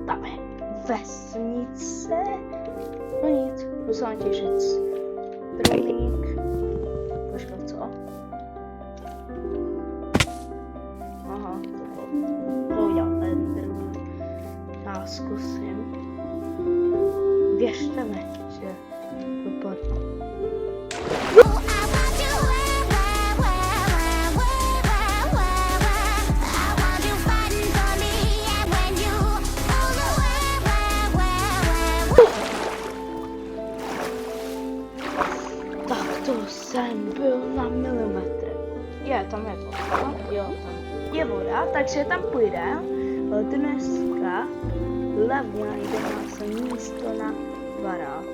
tam je vesnice. No nic, musím ti říct. Promík. Počkat, co? Aha, to udělal Enderman. Já zkusím. Věřte mi, že dopadnu. Tak to jsem byl na milimetr. Je, tam je to. Jo, tam je voda, takže tam půjdeme. Dneska hlavně jdeme se místo na barák.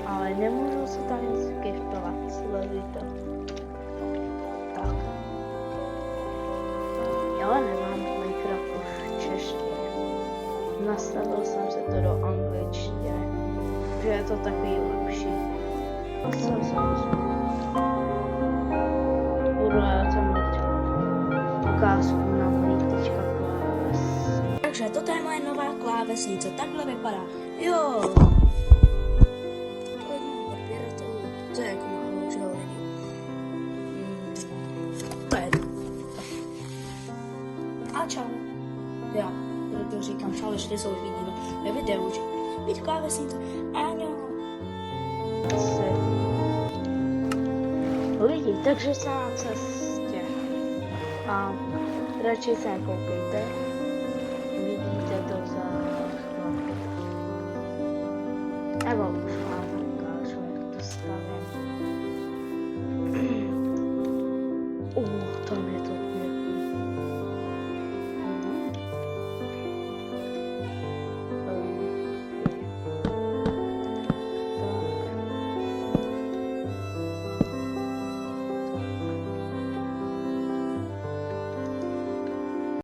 Ale nemůžu se tam nic giftovat, sleduj to. Tak. Jo, nemám Minecraft už v češtině. Nastavil jsem se to do angličtiny, že je to takový lepší. A jsem se já jsem mít ukázku na mojí tečka kláves. Takže toto je moje nová klávesnice, takhle vypadá. Jo! To je jako málo, že jo, lidi. To je jedno. A čau. Já, proto říkám čau, ještě se už vidíme ve videu, že být klávesnice. Aňo. Lidi, takže jsem na cestě. A radši se nekoukejte.